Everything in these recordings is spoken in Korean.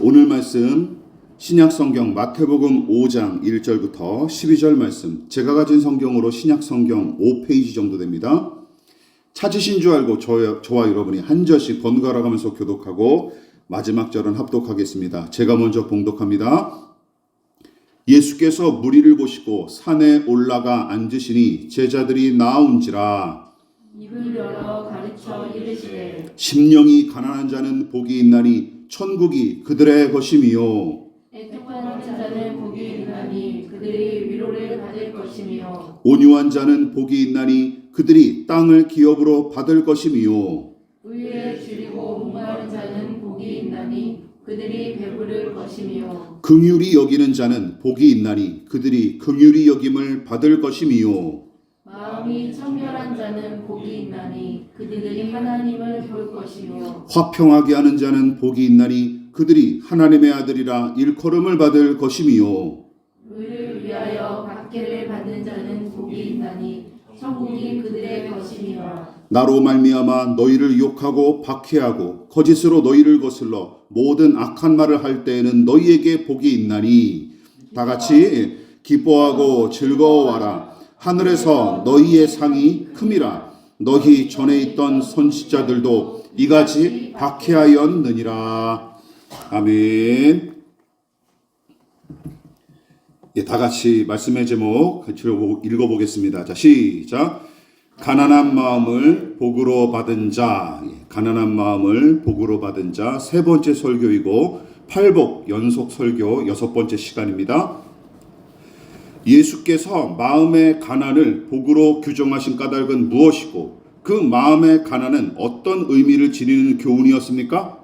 오늘 말씀 신약성경 마태복음 5장 1절부터 12절 말씀, 제가 가진 성경으로 신약성경 5페이지 정도 됩니다. 찾으신 줄 알고 저와 여러분이 한 절씩 번갈아 가면서 교독하고 마지막 절은 합독하겠습니다. 제가 먼저 봉독합니다. 예수께서 무리를 보시고 산에 올라가 앉으시니 제자들이 나아온지라. 입을 열어 가르쳐 이르시되 심령이 가난한 자는 복이 있나니 천국이 그들의 것임이요. 애통하는 자는 복이 있나니 그들이 위로를 받을 것이며 온유한 자는 복이 있나니 그들이 땅을 기업으로 받을 것임이요. 의에 줄이고 목마른 자는 복이 있나니 그들이 배부를 것이며 긍휼히 여기는 자는 복이 있나니 그들이 긍휼히 여김을 받을 것임이요. 마음이 청결한 자는 복이 있나니 그들이 하나님을 볼 것이며 화평하게 하는 자는 복이 있나니 그들이 하나님의 아들이라 일컬음을 받을 것임이요. 의를 위하여 박해를 받는 자는 복이 있나니 천국이 그들의 것이며 나로 말미암아 너희를 욕하고 박해하고 거짓으로 너희를 거슬러 모든 악한 말을 할 때에는 너희에게 복이 있나니 다 같이 기뻐하고 즐거워하라. 하늘에서 너희의 상이 큼이라. 너희 전에 있던 선지자들도 이같이 박해하였느니라. 아멘. 다 같이 말씀의 제목 같이 읽어보겠습니다. 자, 시작. 가난한 마음을 복으로 받은 자. 가난한 마음을 복으로 받은 자. 세 번째 설교이고 팔복 연속 설교 6번째 시간입니다. 예수께서 마음의 가난을 복으로 규정하신 까닭은 무엇이고 그 마음의 가난은 어떤 의미를 지니는 교훈이었습니까?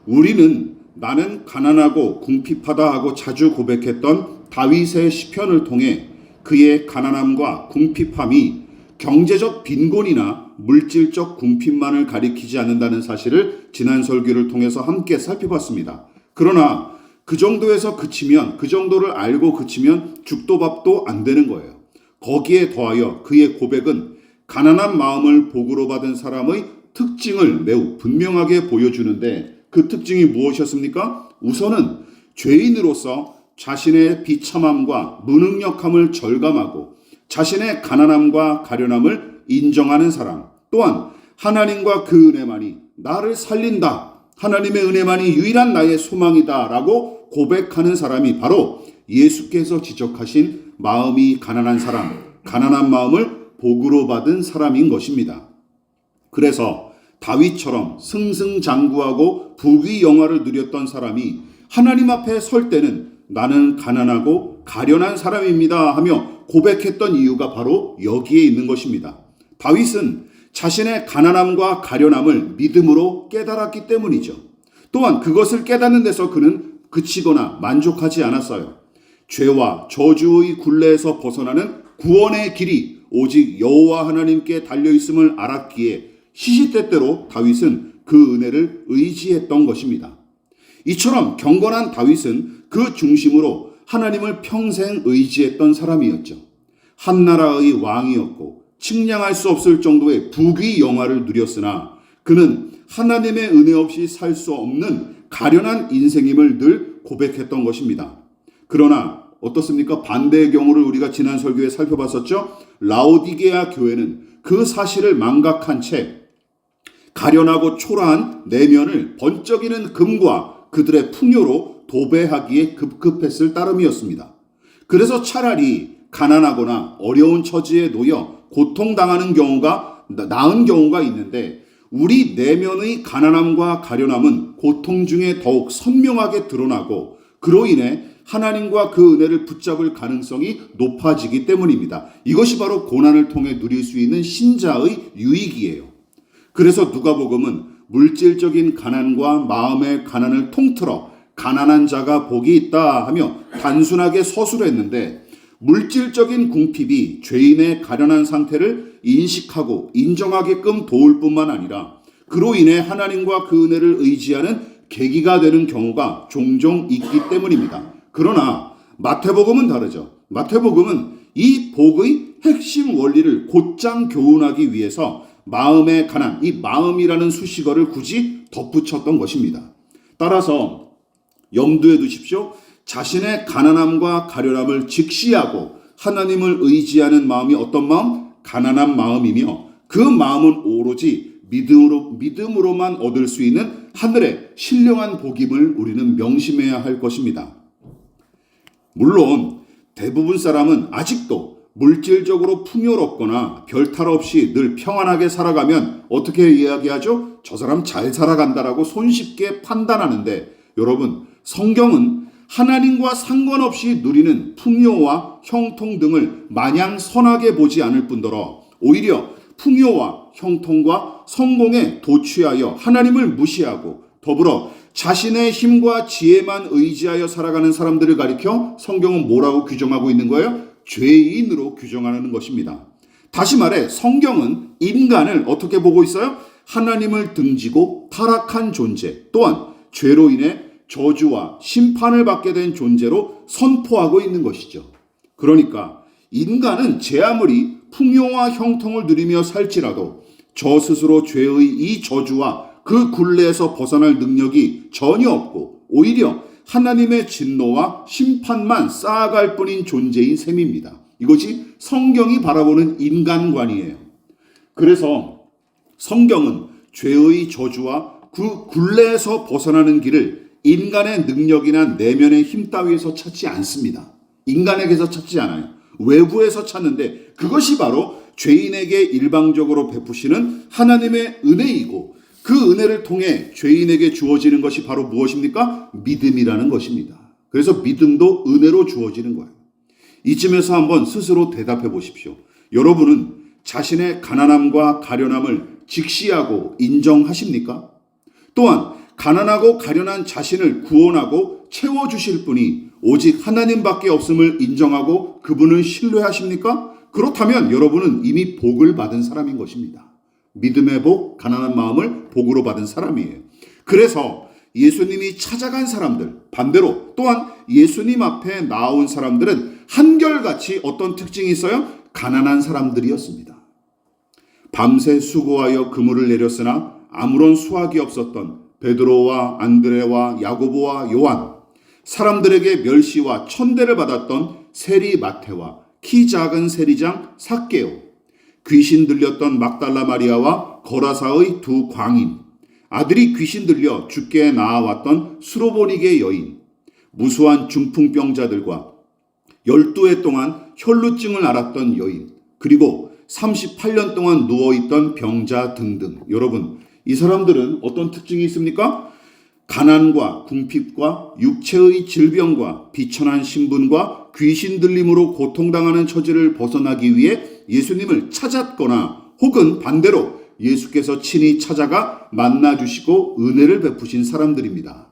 우리는 나는 가난하고 궁핍하다 하고 자주 고백했던 다윗의 시편을 통해 그의 가난함과 궁핍함이 경제적 빈곤이나 물질적 궁핍만을 가리키지 않는다는 사실을 지난 설교를 통해서 함께 살펴봤습니다. 그러나 그 정도에서 그치면, 그 정도를 알고 그치면 죽도 밥도 안 되는 거예요. 거기에 더하여 그의 고백은 가난한 마음을 복으로 받은 사람의 특징을 매우 분명하게 보여주는데 그 특징이 무엇이었습니까? 우선은 죄인으로서 자신의 비참함과 무능력함을 절감하고 자신의 가난함과 가련함을 인정하는 사람, 또한 하나님과 그 은혜만이 나를 살린다, 하나님의 은혜만이 유일한 나의 소망이다 라고 고백하는 사람이 바로 예수께서 지적하신 마음이 가난한 사람, 가난한 마음을 복으로 받은 사람인 것입니다. 그래서 다윗처럼 승승장구하고 부귀영화를 누렸던 사람이 하나님 앞에 설 때는 나는 가난하고 가련한 사람입니다 하며 고백했던 이유가 바로 여기에 있는 것입니다. 다윗은 자신의 가난함과 가련함을 믿음으로 깨달았기 때문이죠. 또한 그것을 깨닫는 데서 그는 그치거나 만족하지 않았어요. 죄와 저주의 굴레에서 벗어나는 구원의 길이 오직 여호와 하나님께 달려있음을 알았기에 시시때때로 다윗은 그 은혜를 의지했던 것입니다. 이처럼 경건한 다윗은 그 중심으로 하나님을 평생 의지했던 사람이었죠. 한 나라의 왕이었고 측량할 수 없을 정도의 부귀영화를 누렸으나 그는 하나님의 은혜 없이 살 수 없는 가련한 인생임을 늘 고백했던 것입니다. 그러나 어떻습니까? 반대의 경우를 우리가 지난 설교에 살펴봤었죠. 라오디게아 교회는 그 사실을 망각한 채 가련하고 초라한 내면을 번쩍이는 금과 그들의 풍요로 도배하기에 급급했을 따름이었습니다. 그래서 차라리 가난하거나 어려운 처지에 놓여 고통당하는 경우가 나은 경우가 있는데 우리 내면의 가난함과 가련함은 고통 중에 더욱 선명하게 드러나고 그로 인해 하나님과 그 은혜를 붙잡을 가능성이 높아지기 때문입니다. 이것이 바로 고난을 통해 누릴 수 있는 신자의 유익이에요. 그래서 누가복음은 물질적인 가난과 마음의 가난을 통틀어 가난한 자가 복이 있다 하며 단순하게 서술했는데 물질적인 궁핍이 죄인의 가련한 상태를 인식하고 인정하게끔 도울 뿐만 아니라 그로 인해 하나님과 그 은혜를 의지하는 계기가 되는 경우가 종종 있기 때문입니다. 그러나 마태복음은 다르죠. 마태복음은 이 복의 핵심 원리를 곧장 교훈하기 위해서 마음의 가난, 이 마음이라는 수식어를 굳이 덧붙였던 것입니다. 따라서 염두에 두십시오. 자신의 가난함과 가련함을 직시하고 하나님을 의지하는 마음이 어떤 마음? 가난한 마음이며, 그 마음은 오로지 믿음으로만 얻을 수 있는 하늘의 신령한 복임을 우리는 명심해야 할 것입니다. 물론 대부분 사람은 아직도 물질적으로 풍요롭거나 별탈 없이 늘 평안하게 살아가면 어떻게 이야기하죠? 저 사람 잘 살아간다라고 손쉽게 판단하는데, 여러분, 성경은 하나님과 상관없이 누리는 풍요와 형통 등을 마냥 선하게 보지 않을 뿐더러 오히려 풍요와 형통과 성공에 도취하여 하나님을 무시하고 더불어 자신의 힘과 지혜만 의지하여 살아가는 사람들을 가리켜 성경은 뭐라고 규정하고 있는 거예요? 죄인으로 규정하는 것입니다. 다시 말해 성경은 인간을 어떻게 보고 있어요? 하나님을 등지고 타락한 존재, 또한 죄로 인해 저주와 심판을 받게 된 존재로 선포하고 있는 것이죠. 그러니까 인간은 제 아무리 풍요와 형통을 누리며 살지라도 저 스스로 죄의 이 저주와 그 굴레에서 벗어날 능력이 전혀 없고 오히려 하나님의 진노와 심판만 쌓아갈 뿐인 존재인 셈입니다. 이것이 성경이 바라보는 인간관이에요. 그래서 성경은 죄의 저주와 그 굴레에서 벗어나는 길을 인간의 능력이나 내면의 힘 따위에서 찾지 않습니다. 인간에게서 찾지 않아요. 외부에서 찾는데 그것이 바로 죄인에게 일방적으로 베푸시는 하나님의 은혜이고, 그 은혜를 통해 죄인에게 주어지는 것이 바로 무엇입니까? 믿음이라는 것입니다. 그래서 믿음도 은혜로 주어지는 거예요. 이쯤에서 한번 스스로 대답해 보십시오. 여러분은 자신의 가난함과 가련함을 직시하고 인정하십니까? 또한 가난하고 가련한 자신을 구원하고 채워주실 분이 오직 하나님밖에 없음을 인정하고 그분을 신뢰하십니까? 그렇다면 여러분은 이미 복을 받은 사람인 것입니다. 믿음의 복, 가난한 마음을 복으로 받은 사람이에요. 그래서 예수님이 찾아간 사람들, 반대로 또한 예수님 앞에 나온 사람들은 한결같이 어떤 특징이 있어요? 가난한 사람들이었습니다. 밤새 수고하여 그물을 내렸으나 아무런 수확이 없었던 베드로와 안드레와 야고보와 요한, 사람들에게 멸시와 천대를 받았던 세리 마태와 키 작은 세리장 삭개오, 귀신 들렸던 막달라 마리아와 거라사의 두 광인, 아들이 귀신 들려 죽게 나아왔던 수로보니게 여인, 무수한 중풍병자들과 12해 동안 혈루증을 앓았던 여인, 그리고 38년 동안 누워있던 병자 등등. 여러분, 이 사람들은 어떤 특징이 있습니까? 가난과 궁핍과 육체의 질병과 비천한 신분과 귀신 들림으로 고통당하는 처지를 벗어나기 위해 예수님을 찾았거나 혹은 반대로 예수께서 친히 찾아가 만나주시고 은혜를 베푸신 사람들입니다.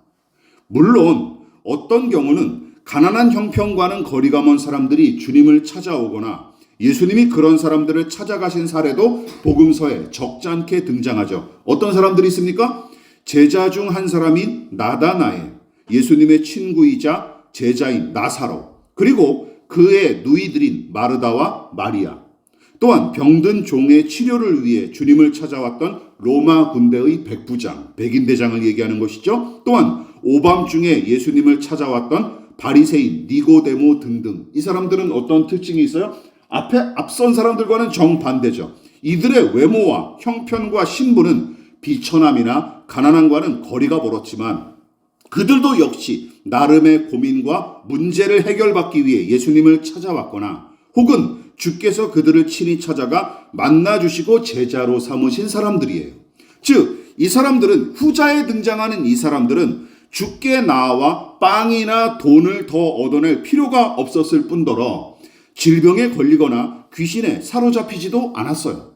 물론 어떤 경우는 가난한 형편과는 거리가 먼 사람들이 주님을 찾아오거나 예수님이 그런 사람들을 찾아가신 사례도 복음서에 적잖게 등장하죠. 어떤 사람들이 있습니까? 제자 중 한 사람인 나다나엘, 예수님의 친구이자 제자인 나사로, 그리고 그의 누이들인 마르다와 마리아, 또한 병든 종의 치료를 위해 주님을 찾아왔던 로마 군대의 백부장, 백인대장을 얘기하는 것이죠. 또한 오밤중에 예수님을 찾아왔던 바리새인 니고데모 등등. 이 사람들은 어떤 특징이 있어요? 앞선 사람들과는 정반대죠. 이들의 외모와 형편과 신분은 비천함이나 가난함과는 거리가 멀었지만 그들도 역시 나름의 고민과 문제를 해결받기 위해 예수님을 찾아왔거나 혹은 주께서 그들을 친히 찾아가 만나주시고 제자로 삼으신 사람들이에요. 즉, 이 사람들은, 후자에 등장하는 이 사람들은 주께 나와 빵이나 돈을 더 얻어낼 필요가 없었을 뿐더러 질병에 걸리거나 귀신에 사로잡히지도 않았어요.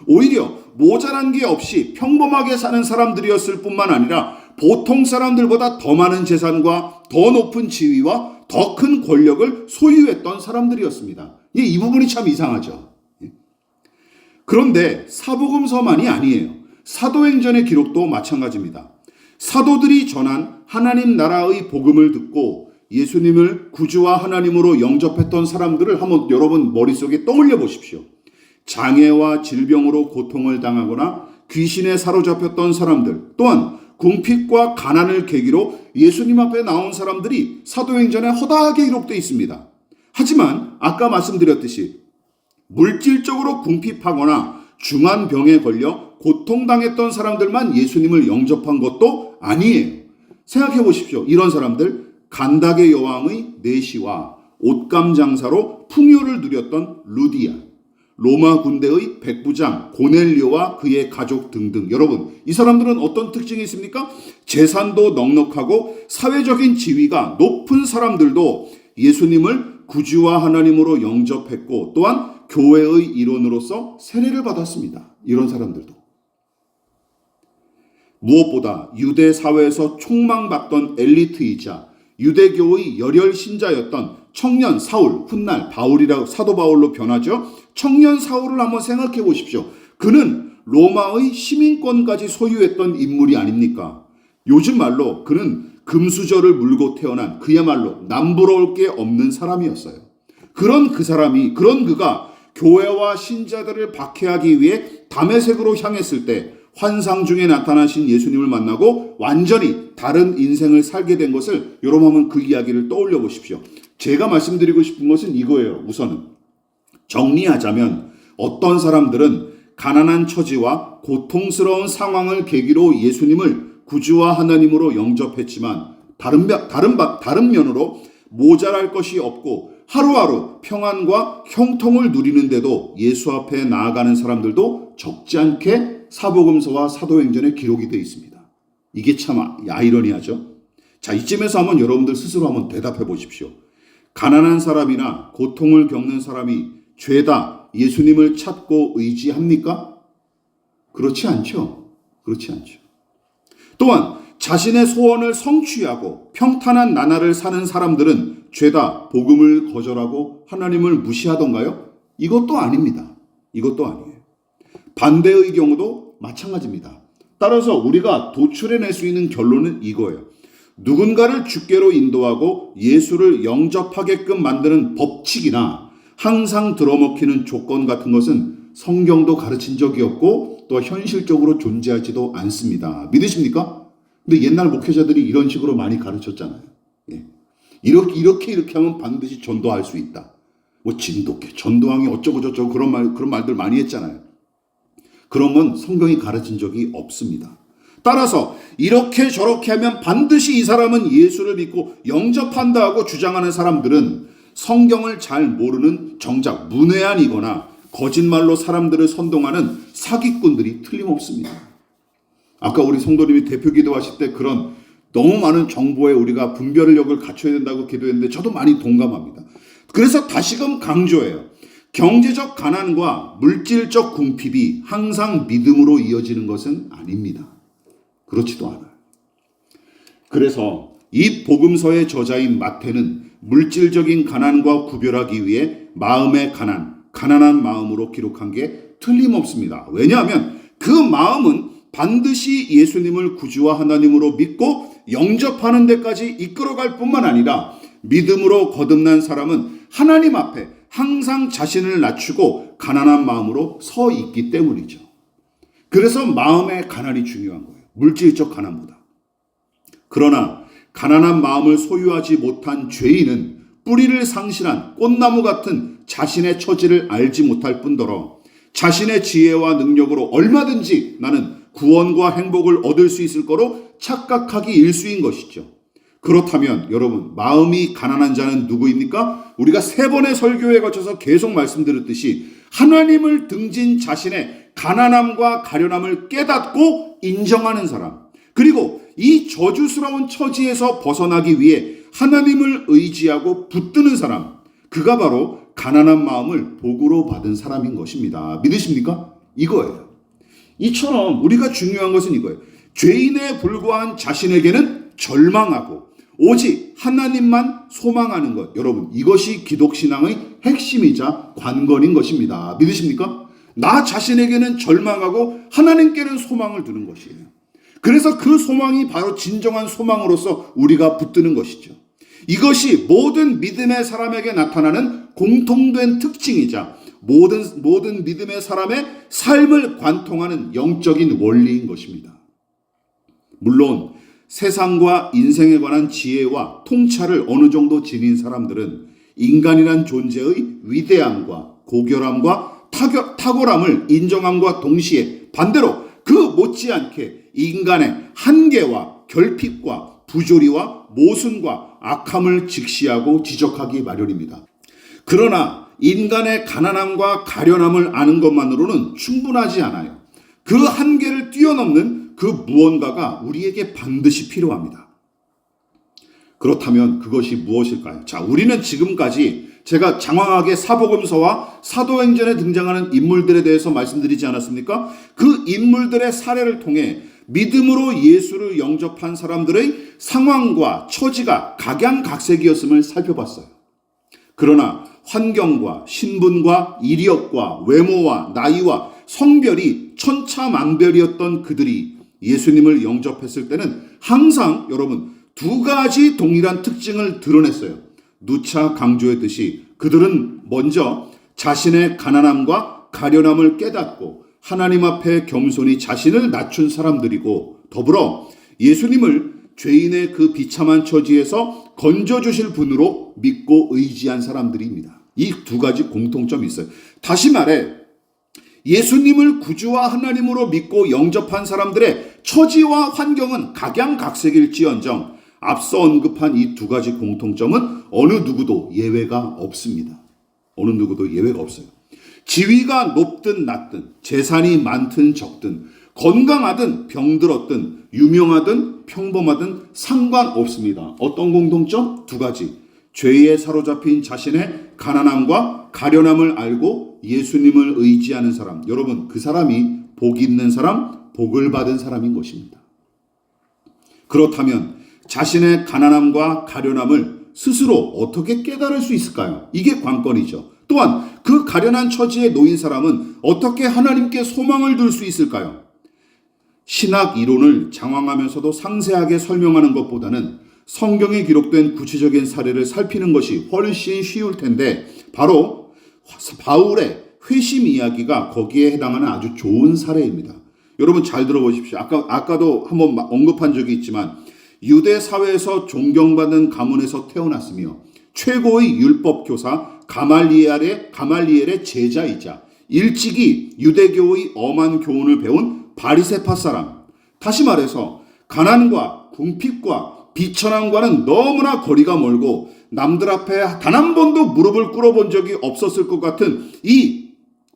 오히려 모자란 게 없이 평범하게 사는 사람들이었을 뿐만 아니라 보통 사람들보다 더 많은 재산과 더 높은 지위와 더 큰 권력을 소유했던 사람들이었습니다. 이 부분이 참 이상하죠. 그런데 사복음서만이 아니에요. 사도행전의 기록도 마찬가지입니다. 사도들이 전한 하나님 나라의 복음을 듣고 예수님을 구주와 하나님으로 영접했던 사람들을 한번 여러분 머릿속에 떠올려 보십시오. 장애와 질병으로 고통을 당하거나 귀신에 사로잡혔던 사람들, 또한 궁핍과 가난을 계기로 예수님 앞에 나온 사람들이 사도행전에 허다하게 기록되어 있습니다. 하지만 아까 말씀드렸듯이 물질적으로 궁핍하거나 중한 병에 걸려 고통당했던 사람들만 예수님을 영접한 것도 아니에요. 생각해 보십시오. 이런 사람들, 간닥의 여왕의 내시와 옷감 장사로 풍요를 누렸던 루디아, 로마 군대의 백부장 고넬료와 그의 가족 등등. 여러분, 이 사람들은 어떤 특징이 있습니까? 재산도 넉넉하고 사회적인 지위가 높은 사람들도 예수님을 구주와 하나님으로 영접했고 또한 교회의 일원으로서 세례를 받았습니다. 이런 사람들도. 무엇보다 유대 사회에서 촉망받던 엘리트이자 유대교의 열혈 신자였던 청년 사울, 훗날 바울이라고 사도 바울로 변하죠. 청년 사울을 한번 생각해 보십시오. 그는 로마의 시민권까지 소유했던 인물이 아닙니까? 요즘 말로 그는 금수저를 물고 태어난 그야말로 남부러울 게 없는 사람이었어요. 그런 그가 교회와 신자들을 박해하기 위해 다메섹으로 향했을 때 환상 중에 나타나신 예수님을 만나고 완전히 다른 인생을 살게 된 것을 여러분 한번 그 이야기를 떠올려 보십시오. 제가 말씀드리고 싶은 것은 이거예요. 우선은 정리하자면 어떤 사람들은 가난한 처지와 고통스러운 상황을 계기로 예수님을 구주와 하나님으로 영접했지만 다른 면으로 모자랄 것이 없고 하루하루 평안과 형통을 누리는데도 예수 앞에 나아가는 사람들도 적지 않게 사복음서와 사도행전에 기록이 되어 있습니다. 이게 참 아이러니하죠. 자, 이쯤에서 한번 여러분들 스스로 한번 대답해 보십시오. 가난한 사람이나 고통을 겪는 사람이 죄다 예수님을 찾고 의지합니까? 그렇지 않죠. 그렇지 않죠. 또한 자신의 소원을 성취하고 평탄한 나날을 사는 사람들은 죄다 복음을 거절하고 하나님을 무시하던가요? 이것도 아닙니다. 이것도 아니에요. 반대의 경우도 마찬가지입니다. 따라서 우리가 도출해낼 수 있는 결론은 이거예요. 누군가를 주께로 인도하고 예수를 영접하게끔 만드는 법칙이나 항상 들어먹히는 조건 같은 것은 성경도 가르친 적이 없고 또 현실적으로 존재하지도 않습니다. 믿으십니까? 근데 옛날 목회자들이 이런 식으로 많이 가르쳤잖아요. 예. 이렇게 하면 반드시 전도할 수 있다. 뭐 진돗개, 전도왕이 어쩌고 저쩌고 그런 말들 많이 했잖아요. 그런 건 성경이 가르친 적이 없습니다. 따라서 이렇게 저렇게 하면 반드시 이 사람은 예수를 믿고 영접한다 하고 주장하는 사람들은 성경을 잘 모르는 정작 문외한이거나 거짓말로 사람들을 선동하는 사기꾼들이 틀림없습니다. 아까 우리 성도님이 대표 기도하실 때 그런 너무 많은 정보에 우리가 분별력을 갖춰야 된다고 기도했는데 저도 많이 동감합니다. 그래서 다시금 강조해요. 경제적 가난과 물질적 궁핍이 항상 믿음으로 이어지는 것은 아닙니다. 그렇지도 않아요. 그래서 이 복음서의 저자인 마태는 물질적인 가난과 구별하기 위해 마음의 가난한 마음으로 기록한 게 틀림없습니다. 왜냐하면 그 마음은 반드시 예수님을 구주와 하나님으로 믿고 영접하는 데까지 이끌어갈 뿐만 아니라 믿음으로 거듭난 사람은 하나님 앞에 항상 자신을 낮추고 가난한 마음으로 서 있기 때문이죠. 그래서 마음의 가난이 중요한 거예요. 물질적 가난보다. 그러나 가난한 마음을 소유하지 못한 죄인은 뿌리를 상실한 꽃나무 같은 자신의 처지를 알지 못할 뿐더러 자신의 지혜와 능력으로 얼마든지 나는 구원과 행복을 얻을 수 있을 거로 착각하기 일쑤인 것이죠. 그렇다면 여러분, 마음이 가난한 자는 누구입니까? 우리가 3번의 설교에 거쳐서 계속 말씀드렸듯이 하나님을 등진 자신의 가난함과 가련함을 깨닫고 인정하는 사람, 그리고 이 저주스러운 처지에서 벗어나기 위해 하나님을 의지하고 붙드는 사람, 그가 바로 가난한 마음을 복으로 받은 사람인 것입니다. 믿으십니까? 이거예요. 이처럼 우리가 중요한 것은 이거예요. 죄인에 불과한 자신에게는 절망하고 오직 하나님만 소망하는 것. 여러분, 이것이 기독신앙의 핵심이자 관건인 것입니다. 믿으십니까? 나 자신에게는 절망하고 하나님께는 소망을 두는 것이에요. 그래서 그 소망이 바로 진정한 소망으로서 우리가 붙드는 것이죠. 이것이 모든 믿음의 사람에게 나타나는 공통된 특징이자 모든 믿음의 사람의 삶을 관통하는 영적인 원리인 것입니다. 물론 세상과 인생에 관한 지혜와 통찰을 어느 정도 지닌 사람들은 인간이란 존재의 위대함과 고결함과 탁월함을 인정함과 동시에 반대로 그 못지않게 인간의 한계와 결핍과 부조리와 모순과 악함을 직시하고 지적하기 마련입니다. 그러나 인간의 가난함과 가련함을 아는 것만으로는 충분하지 않아요. 그 한계를 뛰어넘는 그 무언가가 우리에게 반드시 필요합니다. 그렇다면 그것이 무엇일까요? 자, 우리는 지금까지 제가 장황하게 사복음서와 사도행전에 등장하는 인물들에 대해서 말씀드리지 않았습니까? 그 인물들의 사례를 통해 믿음으로 예수를 영접한 사람들의 상황과 처지가 각양각색이었음을 살펴봤어요. 그러나 환경과 신분과 이력과 외모와 나이와 성별이 천차만별이었던 그들이 예수님을 영접했을 때는 항상 여러분 두 가지 동일한 특징을 드러냈어요. 누차 강조했듯이 그들은 먼저 자신의 가난함과 가련함을 깨닫고 하나님 앞에 겸손히 자신을 낮춘 사람들이고, 더불어 예수님을 죄인의 그 비참한 처지에서 건져주실 분으로 믿고 의지한 사람들입니다. 이 두 가지 공통점이 있어요. 다시 말해 예수님을 구주와 하나님으로 믿고 영접한 사람들의 처지와 환경은 각양각색일지언정 앞서 언급한 이 두 가지 공통점은 어느 누구도 예외가 없습니다. 어느 누구도 예외가 없어요. 지위가 높든 낮든, 재산이 많든 적든, 건강하든 병들었든, 유명하든 평범하든 상관없습니다. 어떤 공통점? 두 가지. 죄에 사로잡힌 자신의 가난함과 가련함을 알고 예수님을 의지하는 사람. 여러분, 그 사람이 복 있는 사람, 복을 받은 사람인 것입니다. 그렇다면 자신의 가난함과 가련함을 스스로 어떻게 깨달을 수 있을까요? 이게 관건이죠. 또한 그 가련한 처지에 놓인 사람은 어떻게 하나님께 소망을 둘 수 있을까요? 신학 이론을 장황하면서도 상세하게 설명하는 것보다는 성경에 기록된 구체적인 사례를 살피는 것이 훨씬 쉬울 텐데, 바로 바울의 회심 이야기가 거기에 해당하는 아주 좋은 사례입니다. 여러분 잘 들어보십시오. 아까도 한번 언급한 적이 있지만 유대 사회에서 존경받는 가문에서 태어났으며 최고의 율법 교사 가말리엘의 제자이자 일찍이 유대교의 엄한 교훈을 배운 바리새파 사람. 다시 말해서 가난과 궁핍과 비천함과는 너무나 거리가 멀고 남들 앞에 단 한 번도 무릎을 꿇어본 적이 없었을 것 같은 이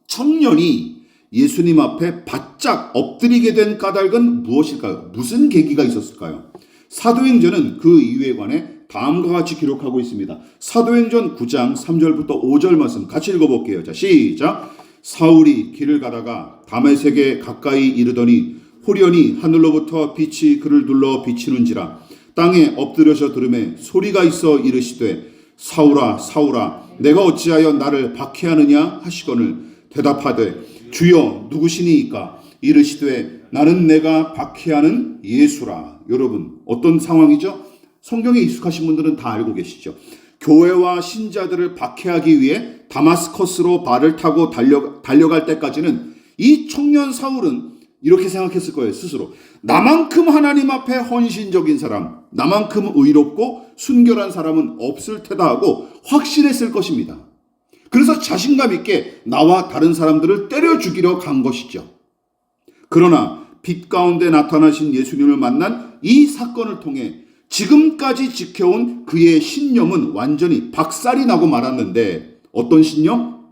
청년이 예수님 앞에 바짝 엎드리게 된 까닭은 무엇일까요? 무슨 계기가 있었을까요? 사도행전은 그 이유에 관해 다음과 같이 기록하고 있습니다. 사도행전 9장 3절부터 5절 말씀 같이 읽어볼게요. 자, 시작. 사울이 길을 가다가 다메섹에 가까이 이르더니 호련히 하늘로부터 빛이 그를 둘러 비치는지라. 땅에 엎드려서 들음에 소리가 있어 이르시되 사울아 사울아 내가 어찌하여 나를 박해하느냐 하시거늘 대답하되 주여 누구시니이까? 이르시되 나는 내가 박해하는 예수라. 여러분 어떤 상황이죠? 성경에 익숙하신 분들은 다 알고 계시죠. 교회와 신자들을 박해하기 위해 다마스커스로 발을 타고 달려갈 때까지는 이 청년 사울은 이렇게 생각했을 거예요. 스스로 나만큼 하나님 앞에 헌신적인 사람, 나만큼 의롭고 순결한 사람은 없을 테다 하고 확신했을 것입니다. 그래서 자신감 있게 나와 다른 사람들을 때려 죽이려 간 것이죠. 그러나 빛 가운데 나타나신 예수님을 만난 이 사건을 통해 지금까지 지켜온 그의 신념은 완전히 박살이 나고 말았는데, 어떤 신념?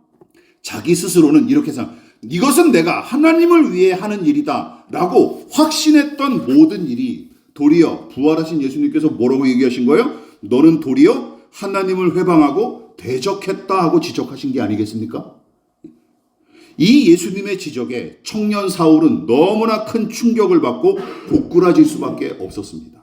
자기 스스로는 이렇게 생각, 이것은 내가 하나님을 위해 하는 일이다 라고 확신했던 모든 일이 도리어 부활하신 예수님께서 뭐라고 얘기하신 거예요? 너는 도리어 하나님을 회방하고 대적했다 하고 지적하신 게 아니겠습니까? 이 예수님의 지적에 청년 사울은 너무나 큰 충격을 받고 고꾸라질 수밖에 없었습니다.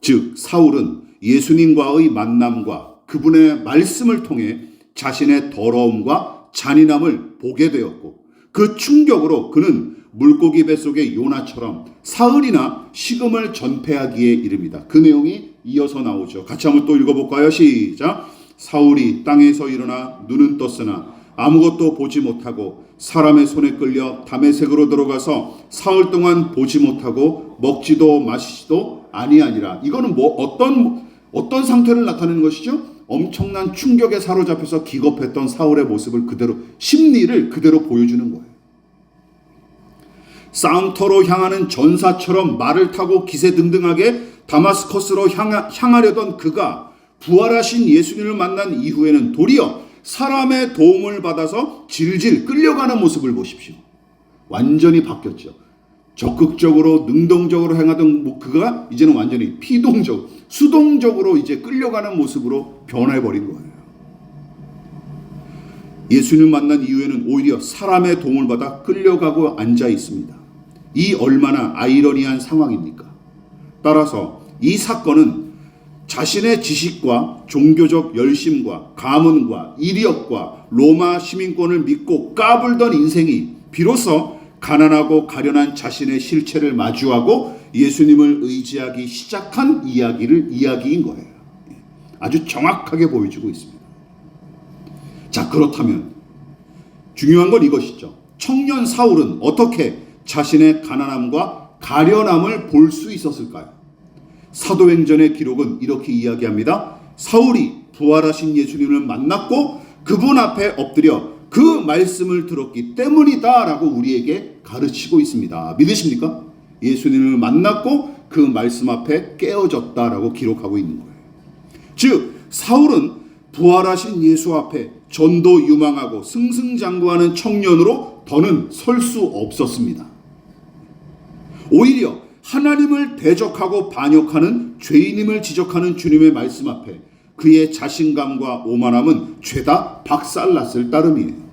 즉 사울은 예수님과의 만남과 그분의 말씀을 통해 자신의 더러움과 잔인함을 보게 되었고, 그 충격으로 그는 물고기 뱃속의 요나처럼 사흘이나 식음을 전폐하기에 이릅니다. 그 내용이 이어서 나오죠. 같이 한번 또 읽어볼까요? 시작. 사울이 땅에서 일어나 눈은 떴으나 아무것도 보지 못하고 사람의 손에 끌려 다메섹으로 들어가서 사흘 동안 보지 못하고 먹지도 마시지도 아니하니라. 이거는 어떤 상태를 나타내는 것이죠? 엄청난 충격에 사로잡혀서 기겁했던 사울의 모습을 그대로, 심리를 그대로 보여주는 거예요. 싸움터로 향하는 전사처럼 말을 타고 기세등등하게 다마스커스로 향하려던 그가 부활하신 예수님을 만난 이후에는 도리어 사람의 도움을 받아서 질질 끌려가는 모습을 보십시오. 완전히 바뀌었죠. 적극적으로 능동적으로 행하던 그가 이제는 완전히 수동적으로 이제 끌려가는 모습으로 변해버린 거예요. 예수님을 만난 이후에는 오히려 사람의 도움을 받아 끌려가고 앉아 있습니다. 이 얼마나 아이러니한 상황입니까? 따라서 이 사건은 자신의 지식과 종교적 열심과 가문과 이력과 로마 시민권을 믿고 까불던 인생이 비로소 가난하고 가련한 자신의 실체를 마주하고 예수님을 의지하기 시작한 이야기인 거예요. 아주 정확하게 보여주고 있습니다. 자, 그렇다면 중요한 건 이것이죠. 청년 사울은 어떻게 자신의 가난함과 가련함을 볼 수 있었을까요? 사도행전의 기록은 이렇게 이야기합니다. 사울이 부활하신 예수님을 만났고 그분 앞에 엎드려 그 말씀을 들었기 때문이다 라고 우리에게 가르치고 있습니다. 믿으십니까? 예수님을 만났고 그 말씀 앞에 깨어졌다라고 기록하고 있는 거예요. 즉 사울은 부활하신 예수 앞에 전도 유망하고 승승장구하는 청년으로 더는 설 수 없었습니다. 오히려 하나님을 대적하고 반역하는 죄인임을 지적하는 주님의 말씀 앞에 그의 자신감과 오만함은 죄다 박살났을 따름이에요.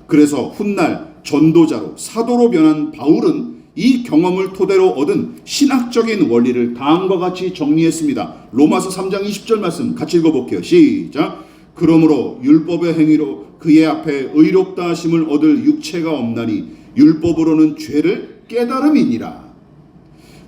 그래서 훗날 전도자로 사도로 변한 바울은 이 경험을 토대로 얻은 신학적인 원리를 다음과 같이 정리했습니다. 로마서 3장 20절 말씀 같이 읽어볼게요. 시작. 그러므로 율법의 행위로 그의 앞에 의롭다 하심을 얻을 육체가 없나니 율법으로는 죄를 깨달음이니라.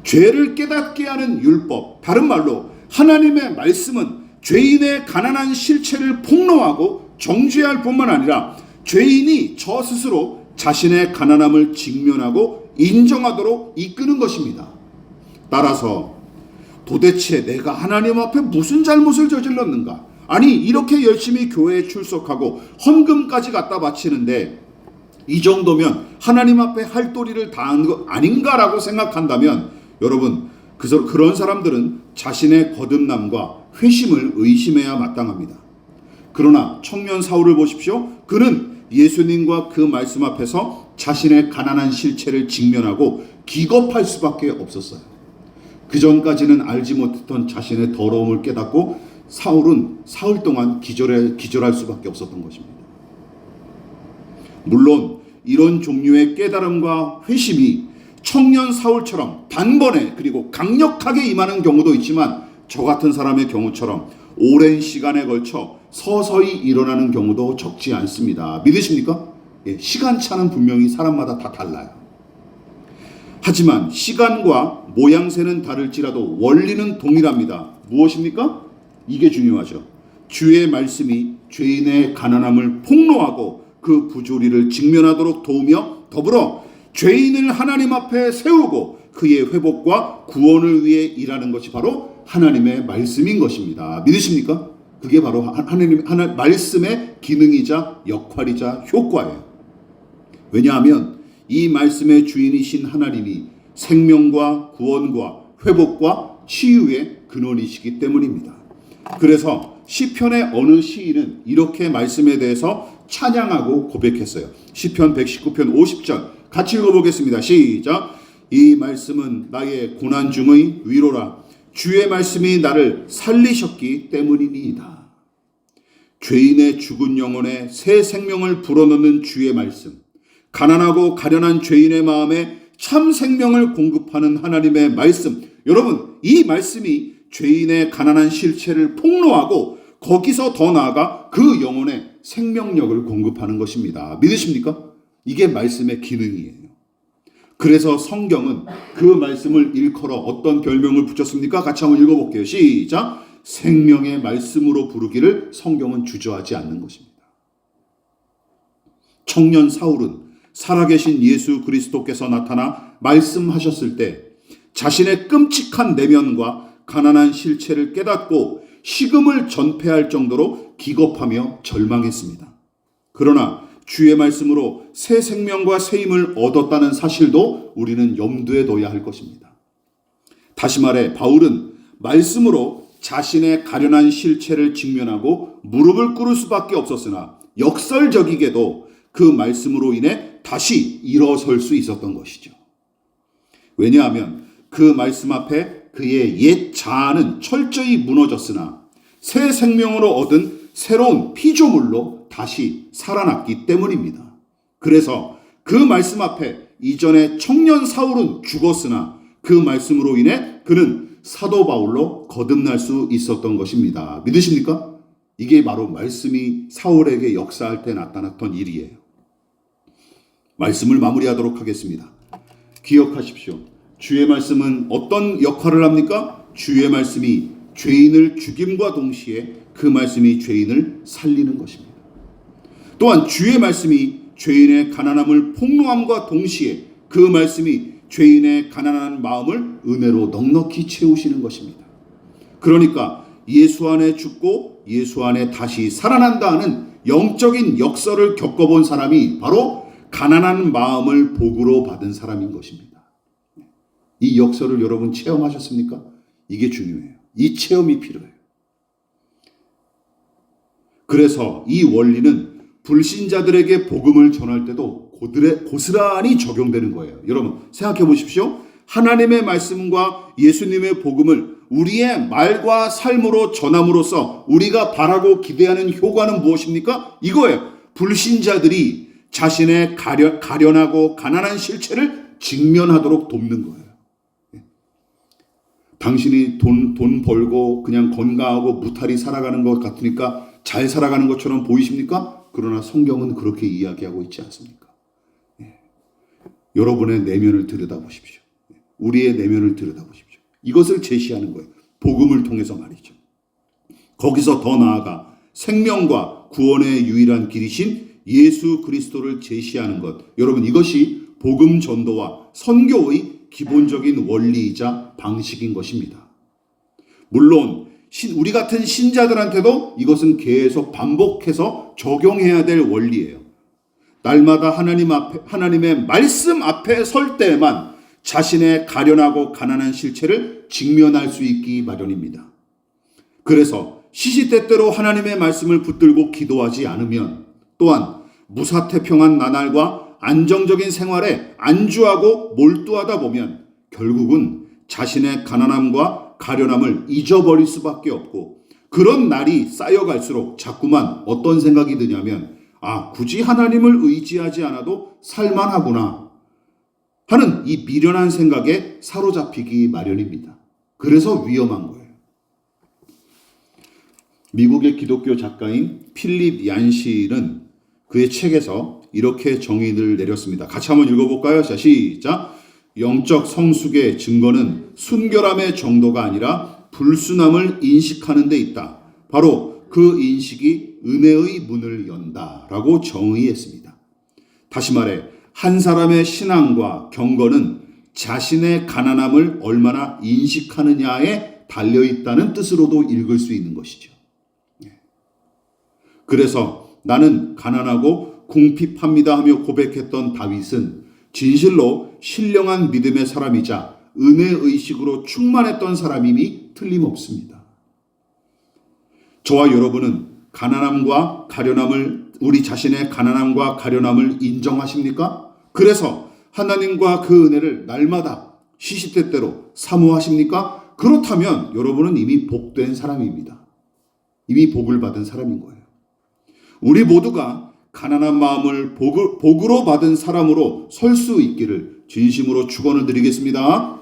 죄를 깨닫게 하는 율법, 다른 말로 하나님의 말씀은 죄인의 가난한 실체를 폭로하고 정죄할 뿐만 아니라 죄인이 저 스스로 자신의 가난함을 직면하고 인정하도록 이끄는 것입니다. 따라서 도대체 내가 하나님 앞에 무슨 잘못을 저질렀는가? 아니 이렇게 열심히 교회에 출석하고 헌금까지 갖다 바치는데 이 정도면 하나님 앞에 할 도리를 다한 거 아닌가라고 생각한다면 여러분 그런 사람들은 자신의 거듭남과 회심을 의심해야 마땅합니다. 그러나 청년 사울을 보십시오. 그는 예수님과 그 말씀 앞에서 자신의 가난한 실체를 직면하고 기겁할 수밖에 없었어요. 그 전까지는 알지 못했던 자신의 더러움을 깨닫고 사울은 사흘 동안 기절할 수밖에 없었던 것입니다. 물론 이런 종류의 깨달음과 회심이 청년 사울처럼 단번에 그리고 강력하게 임하는 경우도 있지만 저 같은 사람의 경우처럼 오랜 시간에 걸쳐 서서히 일어나는 경우도 적지 않습니다. 믿으십니까? 예, 시간차는 분명히 사람마다 다 달라요. 하지만 시간과 모양새는 다를지라도 원리는 동일합니다. 무엇입니까? 이게 중요하죠. 주의 말씀이 죄인의 가난함을 폭로하고 그 부조리를 직면하도록 도우며 더불어 죄인을 하나님 앞에 세우고 그의 회복과 구원을 위해 일하는 것이 바로 하나님의 말씀인 것입니다. 믿으십니까? 그게 바로 하나님 말씀의 기능이자 역할이자 효과예요. 왜냐하면 이 말씀의 주인이신 하나님이 생명과 구원과 회복과 치유의 근원이시기 때문입니다. 그래서 시편의 어느 시인은 이렇게 말씀에 대해서 찬양하고 고백했어요. 시편 119편 50절 같이 읽어보겠습니다. 시작. 이 말씀은 나의 고난 중의 위로라. 주의 말씀이 나를 살리셨기 때문이니이다. 죄인의 죽은 영혼에 새 생명을 불어넣는 주의 말씀, 가난하고 가련한 죄인의 마음에 참 생명을 공급하는 하나님의 말씀. 여러분, 이 말씀이 죄인의 가난한 실체를 폭로하고 거기서 더 나아가 그 영혼에 생명력을 공급하는 것입니다. 믿으십니까? 이게 말씀의 기능이에요. 그래서 성경은 그 말씀을 일컬어 어떤 별명을 붙였습니까? 같이 한번 읽어볼게요. 시작. 생명의 말씀으로 부르기를 성경은 주저하지 않는 것입니다. 청년 사울은 살아계신 예수 그리스도께서 나타나 말씀하셨을 때 자신의 끔찍한 내면과 가난한 실체를 깨닫고 식음을 전폐할 정도로 기겁하며 절망했습니다. 그러나 주의 말씀으로 새 생명과 새 힘을 얻었다는 사실도 우리는 염두에 둬야 할 것입니다. 다시 말해 바울은 말씀으로 자신의 가련한 실체를 직면하고 무릎을 꿇을 수밖에 없었으나 역설적이게도 그 말씀으로 인해 다시 일어설 수 있었던 것이죠. 왜냐하면 그 말씀 앞에 그의 옛 자아는 철저히 무너졌으나 새 생명으로 얻은 새로운 피조물로 다시 살아났기 때문입니다. 그래서 그 말씀 앞에 이전에 청년 사울은 죽었으나 그 말씀으로 인해 그는 사도 바울로 거듭날 수 있었던 것입니다. 믿으십니까? 이게 바로 말씀이 사울에게 역사할 때 나타났던 일이에요. 말씀을 마무리하도록 하겠습니다. 기억하십시오. 주의 말씀은 어떤 역할을 합니까? 주의 말씀이 죄인을 죽임과 동시에 그 말씀이 죄인을 살리는 것입니다. 또한 주의 말씀이 죄인의 가난함을 폭로함과 동시에 그 말씀이 죄인의 가난한 마음을 은혜로 넉넉히 채우시는 것입니다. 그러니까 예수 안에 죽고 예수 안에 다시 살아난다 하는 영적인 역설을 겪어본 사람이 바로 가난한 마음을 복으로 받은 사람인 것입니다. 이 역설을 여러분 체험하셨습니까? 이게 중요해요. 이 체험이 필요해요. 그래서 이 원리는 불신자들에게 복음을 전할 때도 고스란히 적용되는 거예요. 여러분 생각해 보십시오. 하나님의 말씀과 예수님의 복음을 우리의 말과 삶으로 전함으로써 우리가 바라고 기대하는 효과는 무엇입니까? 이거예요. 불신자들이 자신의 가련하고 가난한 실체를 직면하도록 돕는 거예요. 당신이 돈 벌고 그냥 건강하고 무탈히 살아가는 것 같으니까 잘 살아가는 것처럼 보이십니까? 그러나 성경은 그렇게 이야기하고 있지 않습니까? 여러분의 내면을 들여다보십시오. 우리의 내면을 들여다보십시오. 이것을 제시하는 거예요. 복음을 통해서 말이죠. 거기서 더 나아가 생명과 구원의 유일한 길이신 예수 그리스도를 제시하는 것. 여러분 이것이 복음 전도와 선교의 기본적인 원리이자 방식인 것입니다. 물론 우리 같은 신자들한테도 이것은 계속 반복해서 적용해야 될 원리예요. 날마다 하나님의 말씀 앞에 설 때에만 자신의 가련하고 가난한 실체를 직면할 수 있기 마련입니다. 그래서 시시때때로 하나님의 말씀을 붙들고 기도하지 않으면 또한 무사태평한 나날과 안정적인 생활에 안주하고 몰두하다 보면 결국은 자신의 가난함과 가련함을 잊어버릴 수밖에 없고 그런 날이 쌓여갈수록 자꾸만 어떤 생각이 드냐면 굳이 하나님을 의지하지 않아도 살만하구나 하는 이 미련한 생각에 사로잡히기 마련입니다. 그래서 위험한 거예요. 미국의 기독교 작가인 필립 얀실은 그의 책에서 이렇게 정의를 내렸습니다. 같이 한번 읽어볼까요? 자, 시작. 영적 성숙의 증거는 순결함의 정도가 아니라 불순함을 인식하는 데 있다. 바로 그 인식이 은혜의 문을 연다라고 정의했습니다. 다시 말해 한 사람의 신앙과 경건은 자신의 가난함을 얼마나 인식하느냐에 달려있다는 뜻으로도 읽을 수 있는 것이죠. 그래서 나는 가난하고 궁핍합니다 하며 고백했던 다윗은 진실로 신령한 믿음의 사람이자 은혜의식으로 충만했던 사람임이 틀림없습니다. 저와 여러분은 가난함과 가련함을 우리 자신의 가난함과 가련함을 인정하십니까? 그래서 하나님과 그 은혜를 날마다 시시때때로 사모하십니까? 그렇다면 여러분은 이미 복된 사람입니다. 이미 복을 받은 사람인 거예요. 우리 모두가 가난한 마음을 복으로 받은 사람으로 설 수 있기를 진심으로 축원을 드리겠습니다.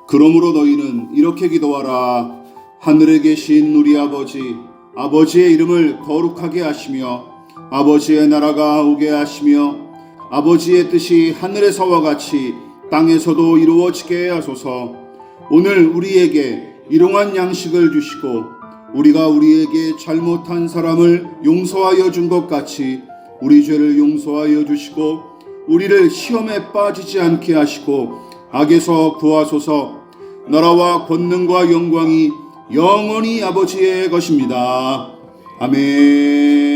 그러므로 너희는 이렇게 기도하라. 하늘에 계신 우리 아버지, 아버지의 이름을 거룩하게 하시며 아버지의 나라가 오게 하시며 아버지의 뜻이 하늘에서와 같이 땅에서도 이루어지게 하소서. 오늘 우리에게 일용할 양식을 주시고 우리가 우리에게 잘못한 사람을 용서하여 준 것 같이 우리 죄를 용서하여 주시고 우리를 시험에 빠지지 않게 하시고 악에서 구하소서. 나라와 권능과 영광이 영원히 아버지의 것입니다. 아멘.